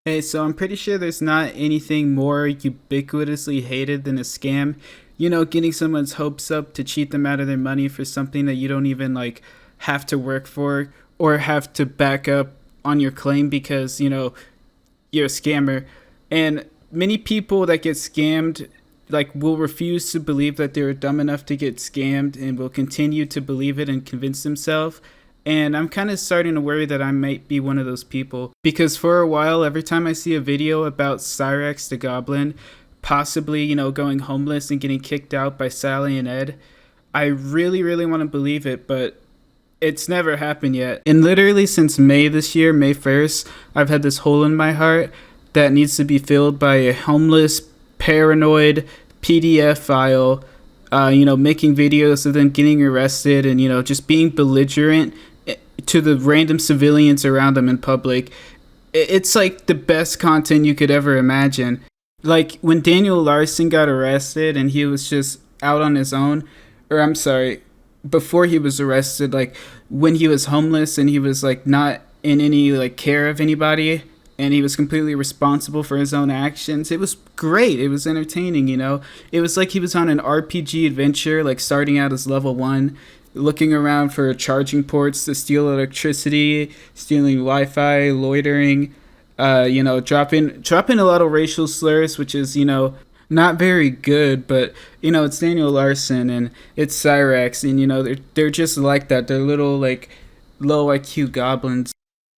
Hey, so I'm pretty sure there's not anything more ubiquitously hated than a scam. You know, getting someone's hopes up to cheat them out of their money for something that you don't even like have to work for or have to back up on your claim because, you're a scammer. And many people that get scammed like will refuse to believe that they were dumb enough to get scammed and will continue to believe it and convince themselves. And I'm kind of starting to worry that I might be one of those people. Because for a while, every time I see a video about Cyraxx the Goblin, possibly, going homeless and getting kicked out by Sally and Ed, I really, really want to believe it, but it's never happened yet. And literally since May this year, May 1st, I've had this hole in my heart that needs to be filled by a homeless, paranoid PDF file, making videos of them getting arrested and, just being belligerent to the random civilians around them in public. It's like the best content you could ever imagine. Like when Daniel Larson got arrested and he was just out on his own, or I'm sorry, before he was arrested, like when he was homeless and he was like not in any like care of anybody and he was completely responsible for his own actions. It was great. It was entertaining, It was like he was on an RPG adventure, like starting out as level 1, looking around for charging ports to steal electricity, stealing Wi-Fi, loitering, dropping a lot of racial slurs, which is, not very good, but it's Daniel Larson and it's Cyraxx, and they're just like that. They're little like low IQ goblins.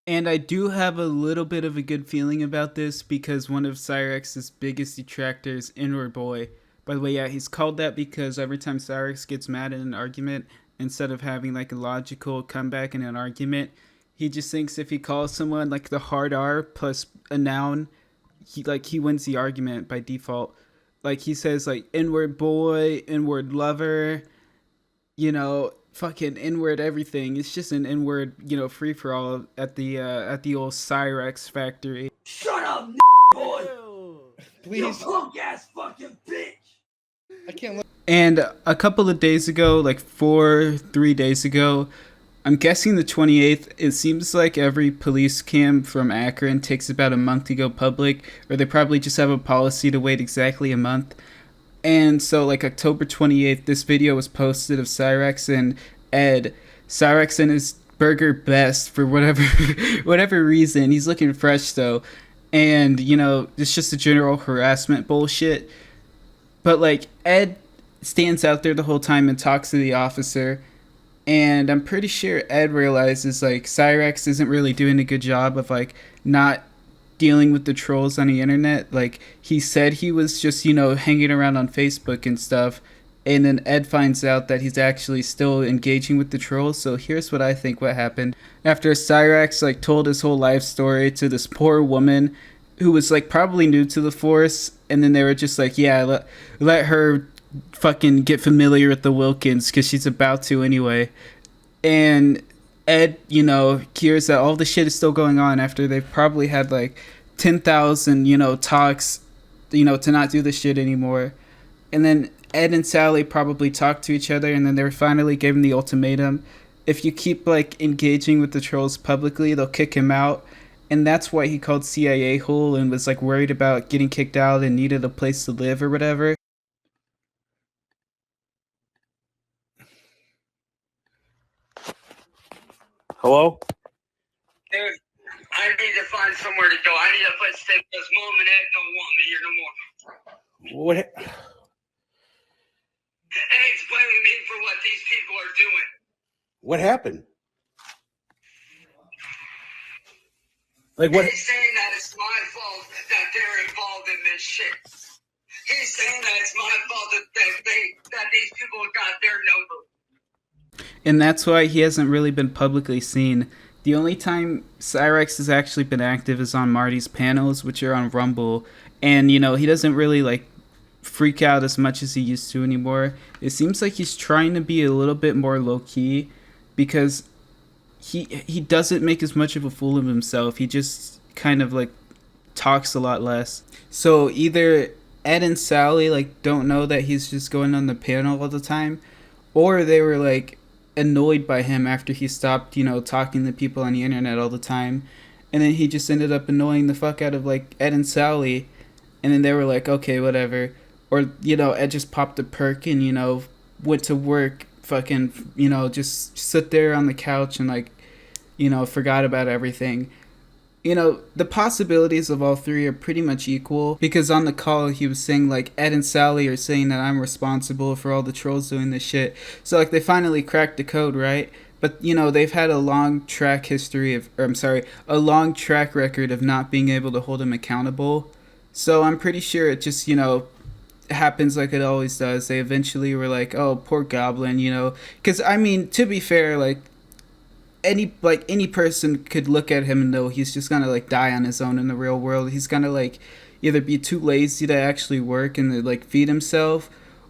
And I do have a little bit of a good feeling about this because one of Cyraxx's biggest detractors, Inward Boy. By the way, yeah, he's called that because every time Cyraxx gets mad in an argument, instead of having like a logical comeback in an argument, he just thinks if he calls someone like the hard R plus a noun, he wins the argument by default. Like he says like inward boy, inward lover, fucking inward everything. It's just an inward, free for all at the old Cyraxx factory. Shut up, boy! Please. You punk ass fucking bitch! I can't look. And a couple of days ago, like 3 days ago, I'm guessing the 28th, it seems like every police cam from Akron takes about a month to go public, or they probably just have a policy to wait exactly a month. And so, like, October 28th, this video was posted of Cyraxx and Ed. Cyraxx in his burger best for whatever whatever reason. He's looking fresh, though. And, it's just a general harassment bullshit. But, like, Ed stands out there the whole time and talks to the officer. And I'm pretty sure Ed realizes, like, Cyraxx isn't really doing a good job of, like, not dealing with the trolls on the internet. Like, he said he was just, hanging around on Facebook and stuff. And then Ed finds out that he's actually still engaging with the trolls. So here's what I think what happened. After Cyraxx, like, told his whole life story to this poor woman who was, like, probably new to the force. And then they were just like, yeah, let her fucking get familiar with the Wilkins because she's about to anyway. And Ed, hears that all the shit is still going on after they've probably had like 10,000, talks, to not do this shit anymore. And then Ed and Sally probably talked to each other and then they were finally given the ultimatum. If you keep like engaging with the trolls publicly, they'll kick him out. And that's why he called CIA hole and was like worried about getting kicked out and needed a place to live or whatever. Hello? Dude, I need to find somewhere to go. I need a place to stay because Mom and Ed don't want me here no more. What? Ed's blaming me for what these people are doing. What happened? Like what? He's saying that it's my fault that they're involved in this shit. He's saying that it's my fault that these people got their number. And that's why he hasn't really been publicly seen. The only time Cyraxx has actually been active is on Marty's panels, which are on Rumble. And, he doesn't really, like, freak out as much as he used to anymore. It seems like he's trying to be a little bit more low-key because he doesn't make as much of a fool of himself. He just kind of, like, talks a lot less. So either Ed and Sally, like, don't know that he's just going on the panel all the time, or they were, like, annoyed by him after he stopped, talking to people on the internet all the time. and then he just ended up annoying the fuck out of like Ed and Sally, and then they were like, okay, whatever. Or Ed just popped a perk and went to work, fucking just sit there on the couch and like forgot about everything. The possibilities of all three are pretty much equal because on the call he was saying like Ed and Sally are saying that I'm responsible for all the trolls doing this shit. So like they finally cracked the code, right? But they've had a long track history of, or I'm sorry, a long track record of not being able to hold him accountable. So I'm pretty sure it just happens like it always does. They eventually were like, oh, poor Goblin, because I mean, to be fair, like any person could look at him and know he's just gonna like die on his own in the real world. He's gonna like either be too lazy to actually work and to, like feed himself,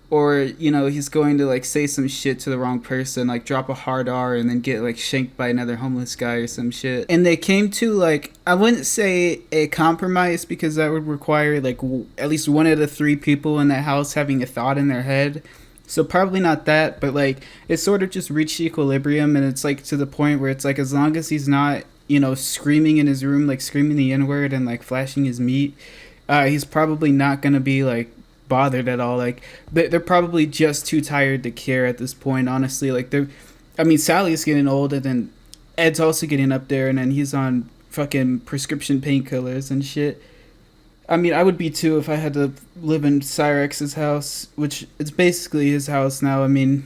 or he's going to like say some shit to the wrong person, like drop a hard R and then get like shanked by another homeless guy or some shit. And they came to like, I wouldn't say a compromise because that would require like at least one of the three people in that house having a thought in their head. So probably not that, but like it sort of just reached equilibrium, and it's like to the point where it's like as long as he's not screaming in his room, like screaming the N-word and like flashing his meat, he's probably not gonna be like bothered at all. Like they're probably just too tired to care at this point, honestly. Like I mean, Sally's getting old, and then Ed's also getting up there, and then he's on fucking prescription painkillers and shit. I mean, I would be too if I had to live in Cyraxx's house, which it's basically his house now. I mean,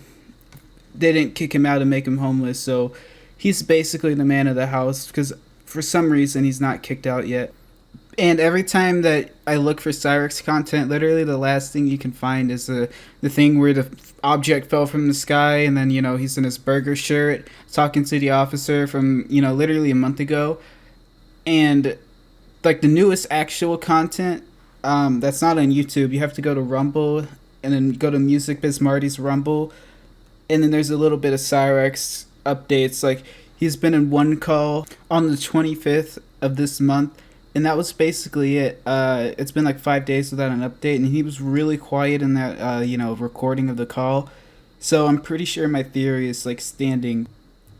they didn't kick him out and make him homeless, so he's basically the man of the house because for some reason he's not kicked out yet. And every time that I look for Cyraxx content, literally the last thing you can find is the thing where the object fell from the sky, and then he's in his burger shirt talking to the officer from literally a month ago, and like the newest actual content that's not on YouTube. You have to go to Rumble and then go to Music Biz Marty's Rumble, and then there's a little bit of Cyraxx updates. Like he's been in one call on the 25th of this month, and that was basically it. It's been like 5 days without an update, and he was really quiet in that recording of the call. So I'm pretty sure my theory is like standing.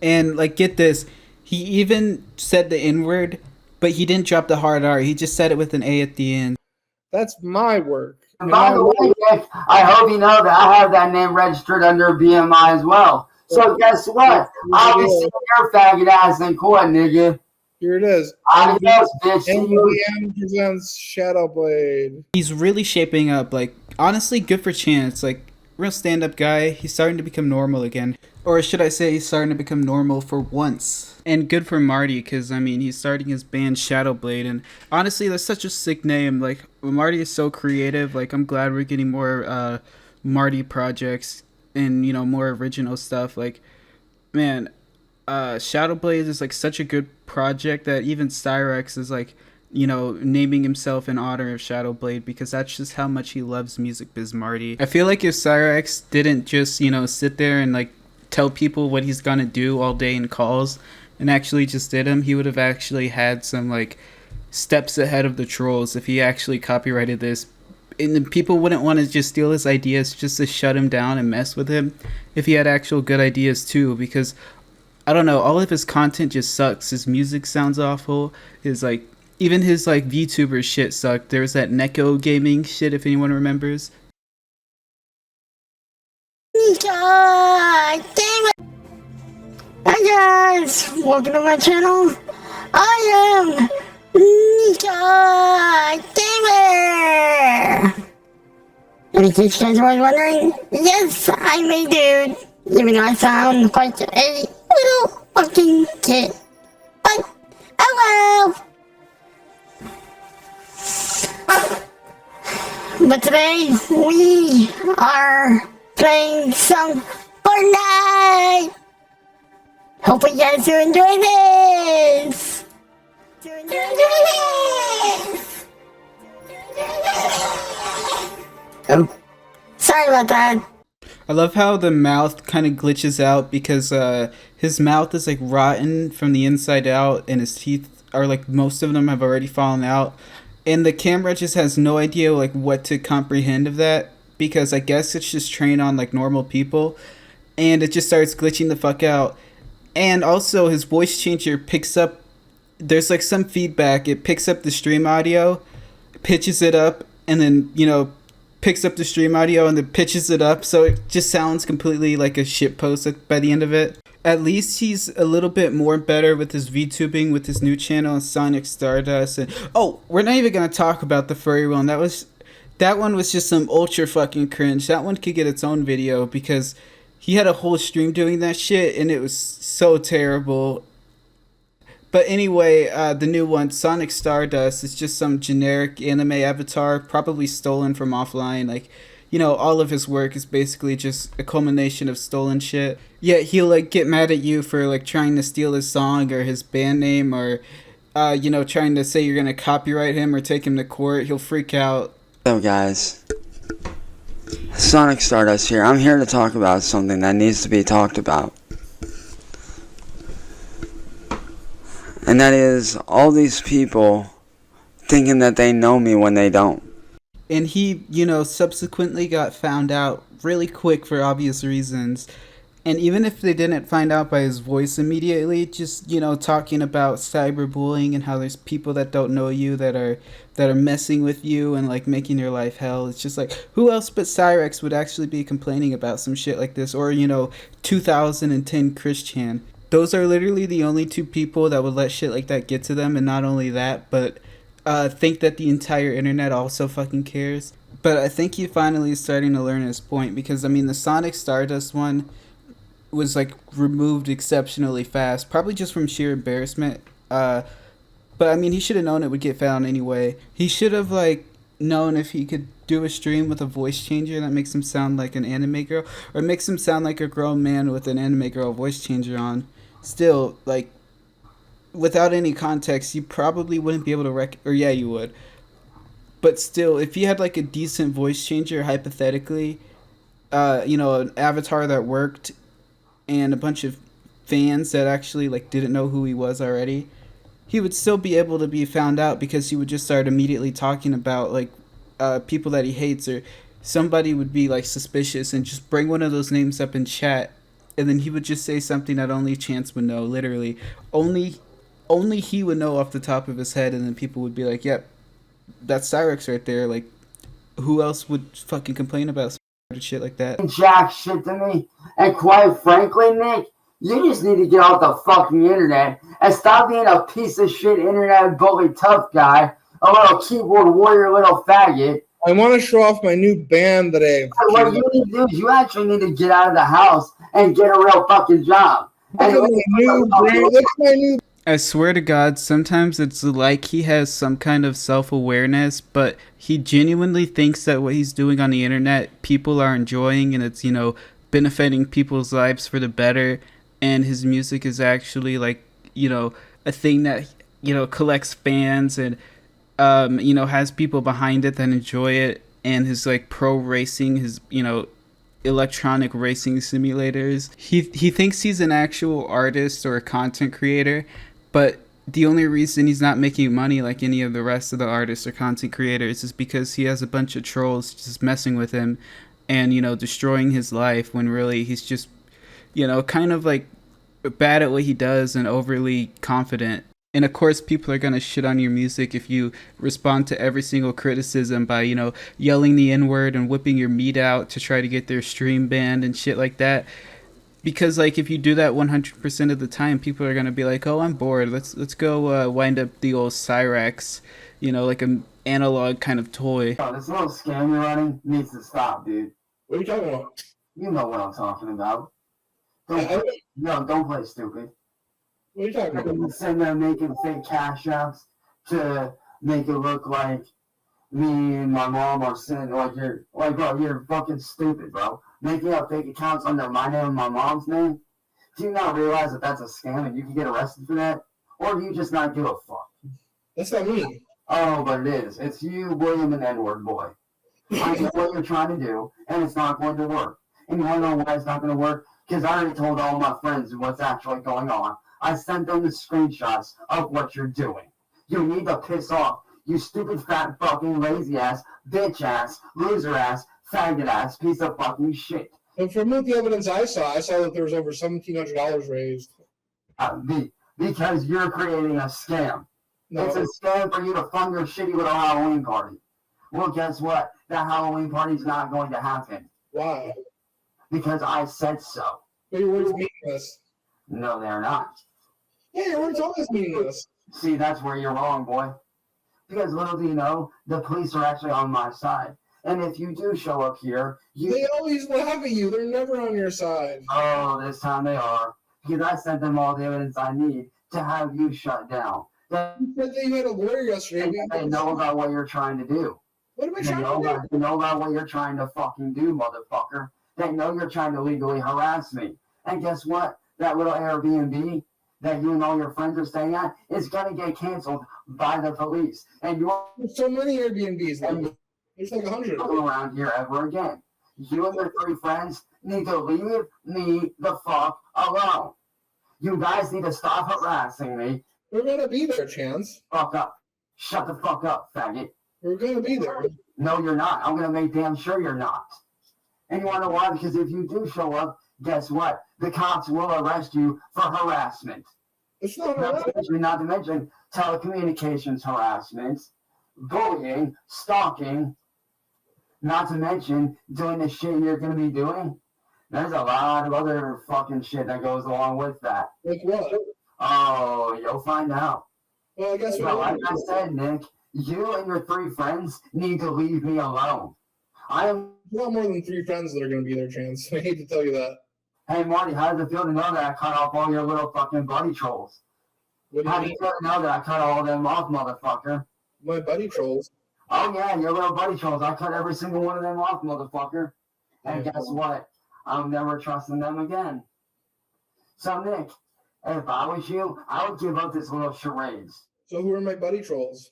And like get this, he even said the N-word, but he didn't drop the hard R. He just said it with an A at the end. That's my work. And by the way, Nick, I hope you know that I have that name registered under BMI as well. So guess what? I'll be seeing your faggot ass in court, nigga. Here it is. Adios, bitch. NBM presents Shadowblade. He's really shaping up. Like, honestly, good for Chance. Like, real stand-up guy. He's starting to become normal again. Or should I say he's starting to become normal for once. And good for Marty, because, I mean, he's starting his band Shadowblade. And honestly, that's such a sick name. Like, Marty is so creative. Like, I'm glad we're getting more Marty projects and, more original stuff. Like, man, Shadowblade is, like, such a good project that even Cyraxx is, like, naming himself in honor of Shadowblade because that's just how much he loves Music Biz Marty. I feel like if Cyraxx didn't just, sit there and, like, tell people what he's gonna do all day in calls and actually just did them, he would have actually had some like steps ahead of the trolls if he actually copyrighted this, and then people wouldn't want to just steal his ideas just to shut him down and mess with him if he had actual good ideas too, because I don't know, all of his content just sucks. His music sounds awful, his like even his like VTuber shit sucked. There was that Neko gaming shit, if anyone remembers. God damn it! Hi guys, welcome to my channel. I am Nika Gamer. And in case you guys were wondering, yes, I'm a dude, even though I sound like a little fucking kid. But oh well. But today we are playing some Fortnite! Hope you guys do enjoy this! Oh, sorry about that. I love how the mouth kind of glitches out because his mouth is like rotten from the inside out, and his teeth are like, most of them have already fallen out, and the camera just has no idea like what to comprehend of that, because I guess it's just trained on like normal people, and it just starts glitching the fuck out. And also his voice changer picks up there's like some feedback. It picks up the stream audio, pitches it up, and then, you know, picks up the stream audio and then pitches it up, so it just sounds completely like a shit post by the end of it. At least he's a little bit more better with his VTubing with his new channel, Sonic Stardust. And oh, we're not even gonna talk about the furry one. That one was just some ultra fucking cringe. That one could get its own video because he had a whole stream doing that shit and it was so terrible. But anyway, the new one, Sonic Stardust, is just some generic anime avatar, probably stolen from offline. Like, you know, all of his work is basically just a culmination of stolen shit. Yet he'll like get mad at you for like trying to steal his song or his band name, or you know, trying to say you're gonna copyright him or take him to court. He'll freak out. Hello guys, Sonic Stardust here. I'm here to talk about something that needs to be talked about. And that is all these people thinking that they know me when they don't. And he, you know, subsequently got found out really quick for obvious reasons. And even if they didn't find out by his voice immediately, just, you know, talking about cyberbullying and how there's people that don't know you that are messing with you and like making your life hell. It's just like, who else but Cyraxx would actually be complaining about some shit like this? Or, you know, 2010 Christian. Those are literally the only two people that would let shit like that get to them. And not only that, but think that the entire internet also fucking cares. But I think he finally is starting to learn his point, because I mean the Sonic Stardust one was like removed exceptionally fast, probably just from sheer embarrassment. But I mean, he should have known it would get found anyway. He should have like known if he could do a stream with a voice changer that makes him sound like an anime girl, or makes him sound like a grown man with an anime girl voice changer on. Still, like, without any context, you probably wouldn't be able to or yeah, you would. But still, if you had like a decent voice changer, hypothetically, you know, an avatar that worked, and a bunch of fans that actually like didn't know who he was already, he would still be able to be found out, because he would just start immediately talking about like people that he hates, or somebody would be like suspicious and just bring one of those names up in chat, and then he would just say something that only Chance would know. Literally, only he would know off the top of his head, and then people would be like, "Yep, that's Cyraxx right there." Like, who else would fucking complain about shit like that? Jack shit to me. And quite frankly, Nick, you just need to get off the fucking internet and stop being a piece of shit internet bully tough guy, a little keyboard warrior, little faggot. I want to show off my new band that What you need to do is you actually need to get out of the house and get a real fucking job. And Look at my new I swear to God, sometimes it's like he has some kind of self-awareness, but he genuinely thinks that what he's doing on the internet, people are enjoying, and it's, you know, benefiting people's lives for the better, and his music is actually, like, you know, a thing that, you know, collects fans and, you know, has people behind it that enjoy it, and his, like, pro racing, his, you know, electronic racing simulators. He thinks he's an actual artist or a content creator, but the only reason he's not making money like any of the rest of the artists or content creators is because he has a bunch of trolls just messing with him and, you know, destroying his life, when really he's just, you know, kind of like bad at what he does and overly confident. And of course, people are going to shit on your music if you respond to every single criticism by, you know, yelling the N-word and whipping your meat out to try to get their stream banned and shit like that. Because, like, if you do that 100% of the time, people are going to be like, oh, I'm bored. Let's go wind up the old Cyraxx, you know, like an analog kind of toy. Oh, this little scam you're running needs to stop, dude. What are you talking about? You know what I'm talking about. Don't play stupid. What are you talking about? You're sitting there making fake cash apps to make it look like me and my mom are sitting bro, you're fucking stupid, bro. Making up fake accounts under my name and my mom's name. Do you not realize that that's a scam and you can get arrested for that? Or do you just not give a fuck? That's not me. Oh, but it is. It's you, William, and N-word boy. I know what you're trying to do, and it's not going to work. And you want to know why it's not going to work? Because I already told all my friends what's actually going on. I sent them the screenshots of what you're doing. You need to piss off. You stupid, fat, fucking, lazy ass, bitch ass, loser ass, faggot ass, piece of fucking shit. And from the evidence I saw that there was over $1,700 raised. Because you're creating a scam. No. It's a scam for you to fund your shitty little Halloween party. Well, guess what? That Halloween party's not going to happen. Why? Because I said so. But your words meaningless. No, they're not. Yeah, your words always meaningless. See, that's where you're wrong, boy. Because little do you know, the police are actually on my side. And if you do show up here, They always laugh at you. They're never on your side. Oh, this time they are. Because I sent them all the evidence I need to have you shut down. You said that you had a lawyer yesterday. They know about what you're trying to do. What am I They trying know, to do? about, they know about what you're trying to fucking do, motherfucker. They know you're trying to legally harass me. And guess what? That little Airbnb that you and all your friends are staying at is going to get canceled by the police. And you're There's so many Airbnbs. Like, there's like 100. not around here ever again. You and your 3 friends need to leave me the fuck alone. You guys need to stop harassing me. We're gonna be there, Chance. Fuck up. Shut the fuck up, faggot. We're gonna be there. No, you're not. I'm going to make damn sure you're not. And you want to know why? Because if you do show up, guess what? The cops will arrest you for harassment. It's not Not to mention telecommunications harassment, bullying, stalking, not to mention doing the shit you're going to be doing. There's a lot of other fucking shit that goes along with that. like what? Oh, you'll find out. Well, I guess But like I said, Nick, you and your 3 friends need to leave me alone. I am. a lot more than 3 friends that are gonna be there, Chance. I hate to tell you that. Hey, Marty, how does it feel to know that I cut off all your little fucking buddy trolls? What do How you does mean? it feel to know that I cut all of them off, motherfucker? My buddy trolls. Oh, yeah, your little buddy trolls. I cut every single one of them off, motherfucker. And guess what? I'm never trusting them again. So, Nick, if I was you, I would give up this little charades. So who are my buddy trolls?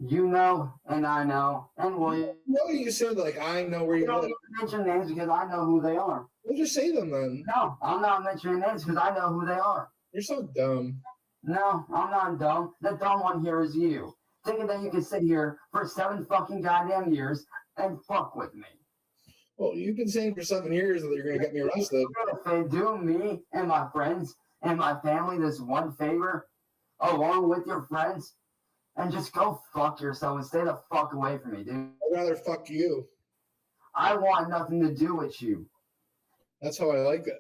You know, and I know, and William. No, you said like I know where You you don't live. need to mention names because I know who they are. We'll just say them then. No, I'm not mentioning names because I know who they are. You're so dumb. No, I'm not dumb. The dumb one here is you. Thinking that you can sit here for 7 fucking goddamn years and fuck with me. Well, you've been saying for 7 years that you're gonna get me arrested. If they do me and my friends and my family this one favor, along with your friends, and just go fuck yourself and stay the fuck away from me, dude. I'd rather fuck you. I want nothing to do with you. That's how I like it.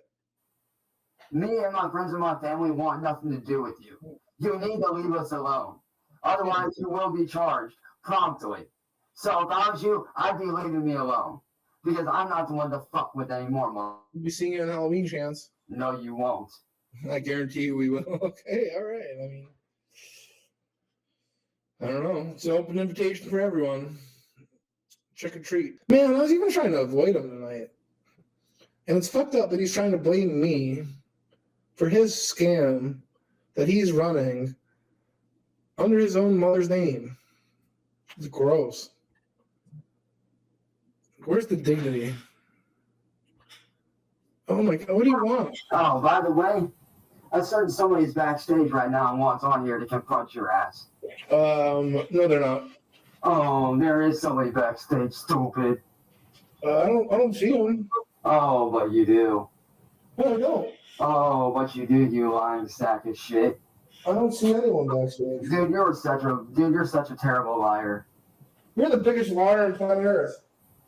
Me and my friends and my family want nothing to do with you. You need to leave us alone. Otherwise, you will be charged promptly. So if I was you, I'd be leaving me alone. Because I'm not the one to fuck with anymore, Mom. We'll be seeing you on Halloween, Chance. No, you won't. I guarantee you we will. Okay, all right. I mean, I don't know. It's an open invitation for everyone. Trick or treat. Man, I was even trying to avoid him tonight. And it's fucked up that he's trying to blame me for his scam that he's running under his own mother's name. It's gross. Where's the dignity? Oh my God, what do you want? Oh, by the way, a certain somebody's backstage right now and wants on here to confront your ass. No, they're not. Oh, there is somebody backstage, stupid. I don't see him. Oh, but you do. No, I don't. Oh, but you do, you lying sack of shit. I don't see anyone backstage. Dude, you're such a terrible liar. You're the biggest liar on planet Earth.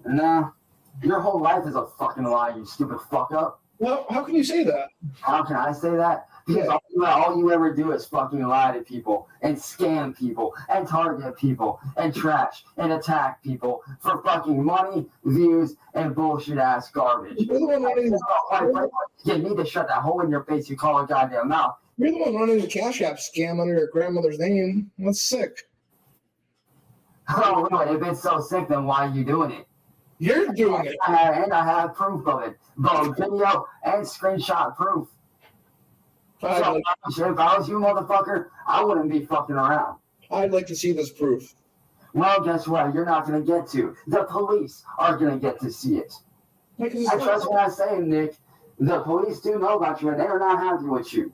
Nah, your whole life is a fucking lie, you stupid fuck up. Well, how can you say that? How can I say that? Because Yeah. all you ever do is fucking lie to people and scam people and target people and trash and attack people for fucking money, views, and bullshit ass garbage. You're the one running the, You need to shut that hole in your face you call a goddamn mouth. you're the one running the Cash App scam under your grandmother's name. That's sick. Oh, really? If it's so sick, then why are you doing it? You're doing it. And I have proof of it. Both video and screenshot proof. I'd So, like, if I was you, motherfucker, I wouldn't be fucking around. I'd like to see this proof. Well, guess what? You're not going to get to. The police are going to get to see it. Because it's I not- trust what I say, Nick. The police do know about you, and they are not happy with you.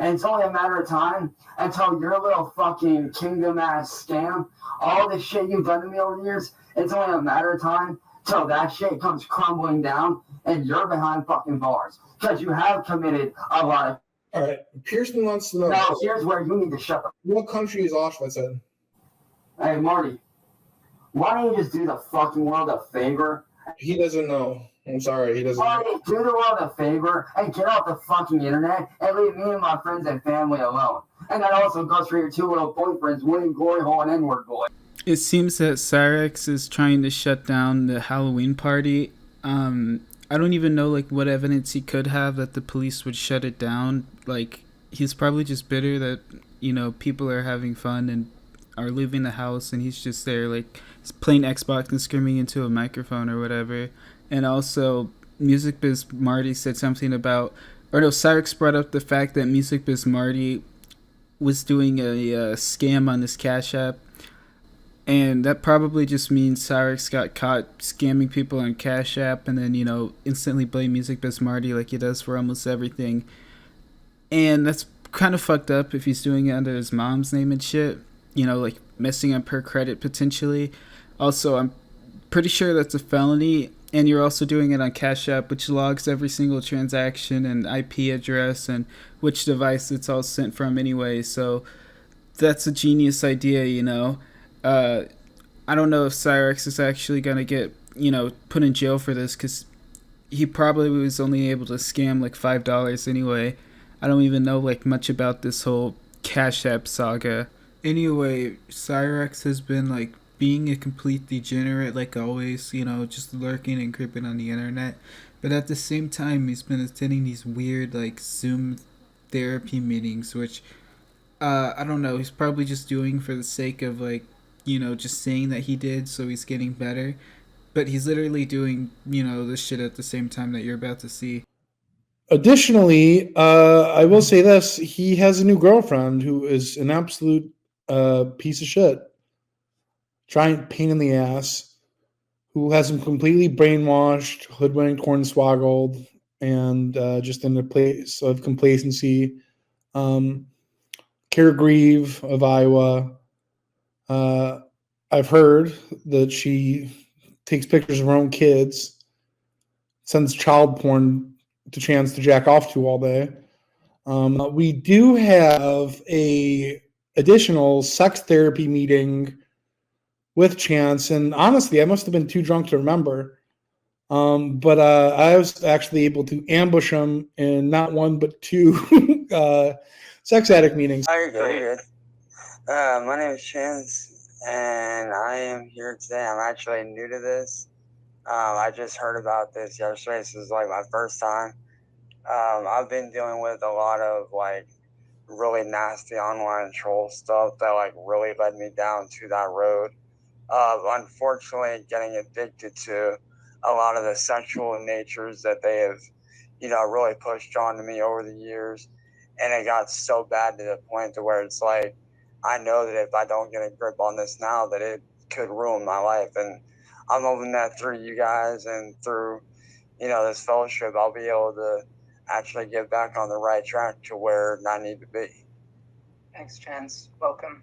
And it's only a matter of time until your little fucking kingdom-ass scam, all the shit you've done to me over the years, it's only a matter of time till that shit comes crumbling down and you're behind fucking bars. Because you have committed a lot of All right. Pearson wants to know. No, here's where you need to shut up. What country is Auschwitz in? Hey, Marty, why don't you just do the fucking world a favor? He doesn't know. I'm sorry. He doesn't know. Marty, do the world a favor and get off the fucking internet and leave me and my friends and family alone. And that also goes for your two little boyfriends, William Glory Hole and N-word boy. It seems that Cyraxx is trying to shut down the Halloween party. I don't even know like what evidence he could have that the police would shut it down. Like, he's probably just bitter that, you know, people are having fun and are leaving the house, and he's just there like playing Xbox and screaming into a microphone or whatever. And also, Music Biz Marty said something about, or no, Cyraxx brought up the fact that Music Biz Marty was doing a scam on this Cash App. And that probably just means Cyraxx got caught scamming people on Cash App and then, you know, instantly blame Music Biz Marty like he does for almost everything. And that's kind of fucked up if he's doing it under his mom's name and shit. You know, like messing up her credit potentially. Also, I'm pretty sure that's a felony. And you're also doing it on Cash App, which logs every single transaction and IP address and which device it's all sent from anyway. So that's a genius idea, you know. I don't know if Cyraxx is actually going to get, you know, put in jail for this because he probably was only able to scam like $5 anyway. I don't even know like much about this whole Cash App saga. Anyway, Cyraxx has been like being a complete degenerate like always, you know, just lurking and creeping on the internet. But at the same time, he's been attending these weird like Zoom therapy meetings, which I don't know, he's probably just doing for the sake of like, you know, just saying that he did so he's getting better. But he's literally doing, you know, this shit at the same time that you're about to see. Additionally, I will say this: he has a new girlfriend who is an absolute piece of shit, giant pain in the ass, who has him completely brainwashed, hoodwinked, hornswoggled, and just in a place of complacency. Kara Grieve of Iowa. I've heard that she takes pictures of her own kids, sends child porn to Chance to jack off to all day. We do have a additional sex therapy meeting with Chance, and honestly, I must have been too drunk to remember. But I was actually able to ambush him in not one but two sex addict meetings. Oh, you're good. You're good. My name is Chance, and I am here today. I'm actually new to this. I just heard about this yesterday. This is like my first time. I've been dealing with a lot of like really nasty online troll stuff that like really led me down to that road. Unfortunately, getting addicted to a lot of the sexual natures that they have, you know, really pushed onto me over the years. And it got so bad to the point to where it's like, I know that if I don't get a grip on this now, that it could ruin my life. And I'm hoping that through you guys and through, you know, this fellowship, I'll be able to actually get back on the right track to where I need to be. Thanks, Chance. Welcome.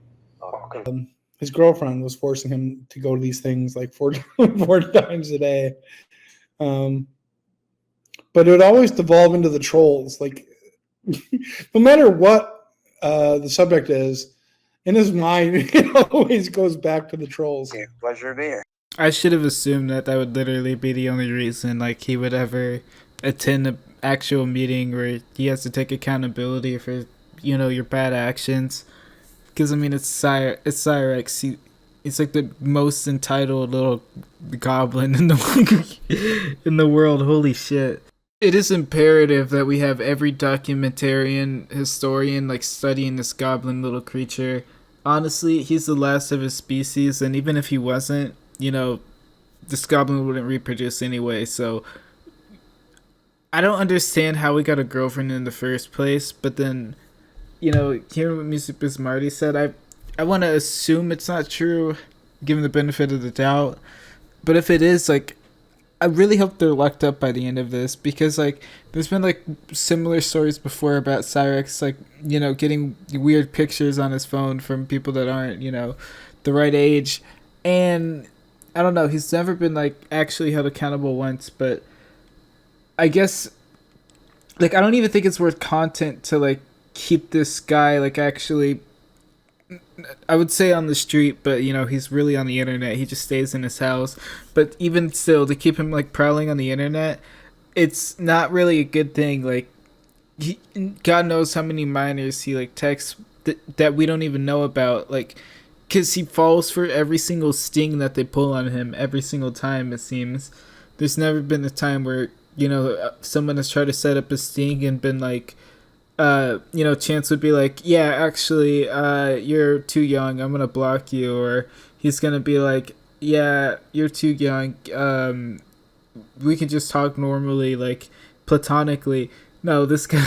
His girlfriend was forcing him to go to these things like four times a day. But it would always devolve into the trolls. Like, no matter what the subject is, in his mind, it always goes back to the trolls. Yeah, pleasure to be here. I should have assumed that that would literally be the only reason like he would ever attend an actual meeting where he has to take accountability for, you know, your bad actions. Because I mean, it's Cyraxx. He's like the most entitled little goblin in the world. Holy shit! It is imperative that we have every documentarian, historian like studying this goblin little creature. Honestly, he's the last of his species, and even if he wasn't, you know, this goblin wouldn't reproduce anyway. So I don't understand how we got a girlfriend in the first place. But then, you know, hearing what Music Biz Marty said, I want to assume it's not true, given the benefit of the doubt. But if it is, like, I really hope they're locked up by the end of this, because like there's been like similar stories before about Cyraxx, like, you know, getting weird pictures on his phone from people that aren't, you know, the right age. And I don't know, he's never been like actually held accountable once, but I guess like I don't even think it's worth content to like keep this guy like actually, I would say on the street, but you know, he's really on the internet. He just stays in his house. But even still, to keep him like prowling on the internet, it's not really a good thing. Like, he, God knows how many minors he like texts that we don't even know about. Like, because he falls for every single sting that they pull on him every single time. It seems there's never been a time where you know someone has tried to set up a sting and been like, you know, Chance would be like, yeah, actually, you're too young, I'm gonna block you. Or he's gonna be like, yeah, you're too young, we can just talk normally, like, platonically. No, this guy,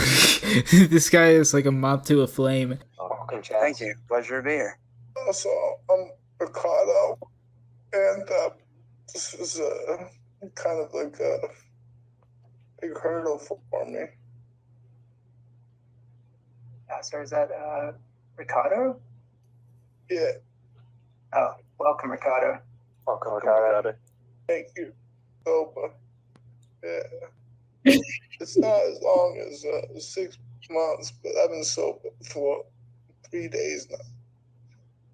this guy is like a moth to a flame. Thank you. Pleasure to be here. Also, I'm Ricardo, and this is kind of like a big hurdle for me. So is that Ricardo? Yeah. Oh, welcome, Ricardo. Welcome, Ricardo. Thank you. Sober. Yeah. It's not as long as 6 months, but I've been sober for 3 days now.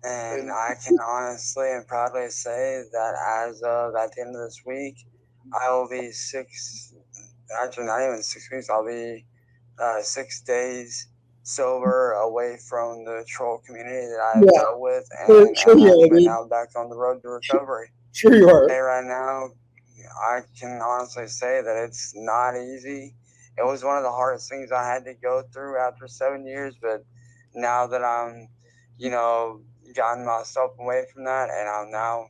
And I can honestly and proudly say that as of at the end of this week, I will be actually not even 6 weeks, I'll be 6 days sober away from the troll community that I've dealt with, and now back on the road to recovery. Sure you are. Hey, right now, I can honestly say that it's not easy. It was one of the hardest things I had to go through after 7 years, but now that I'm, you know, gotten myself away from that, and I'm now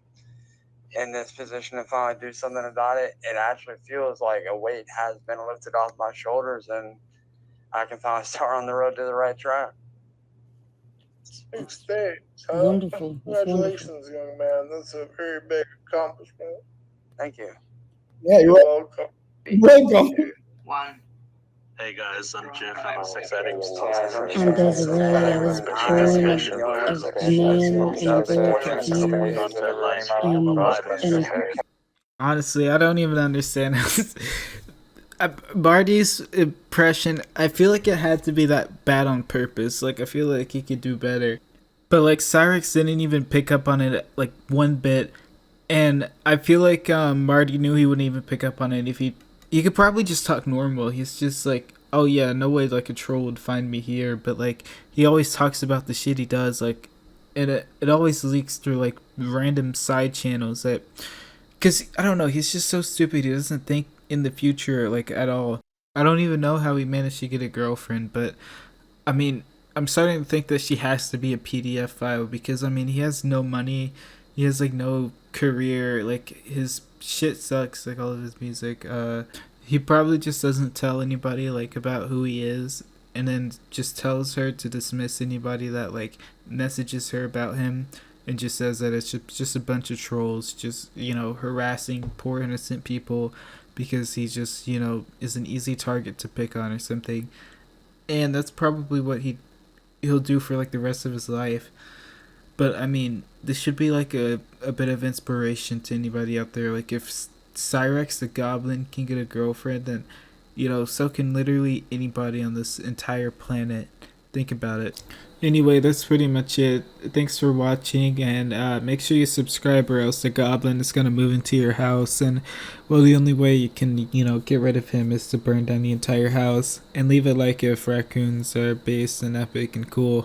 in this position to finally do something about it, it actually feels like a weight has been lifted off my shoulders, and I can finally start on the road to the right track. Big stage, huh? Wonderful. Congratulations, young man. That's a very big accomplishment. Thank you. Yeah, you're welcome. You're welcome. 2, 1. Hey guys, I'm Jeff. I'm a sex addict. I'm Desiree. I was born of man and birth and Honestly, I don't even understand. Barty's impression, I feel like it had to be that bad on purpose. Like, I feel like he could do better. But, like, Cyraxx didn't even pick up on it, like, one bit. And I feel like Marty knew he wouldn't even pick up on it if he could probably just talk normal. He's just like, oh yeah, no way like a troll would find me here. But, like, he always talks about the shit he does, like, and it always leaks through, like, random side channels that, because, I don't know, he's just so stupid. He doesn't think in the future, like, at all. I don't even know how he managed to get a girlfriend, but I mean, I'm starting to think that she has to be a PDF file, because I mean, he has no money, he has like no career, like his shit sucks, like all of his music. He probably just doesn't tell anybody like about who he is, and then just tells her to dismiss anybody that like messages her about him, and just says that it's just a bunch of trolls, just, you know, harassing poor innocent people because he just, you know, is an easy target to pick on or something. And that's probably what he'll do for like the rest of his life. But I mean, this should be like a bit of inspiration to anybody out there. Like, if Cyraxx the Goblin can get a girlfriend, then, you know, so can literally anybody on this entire planet. Think about it. Anyway, that's pretty much it. Thanks for watching, and make sure you subscribe, or else the Goblin is gonna move into your house. And well, the only way you can, you know, get rid of him is to burn down the entire house, and leave a like if raccoons are based and epic and cool.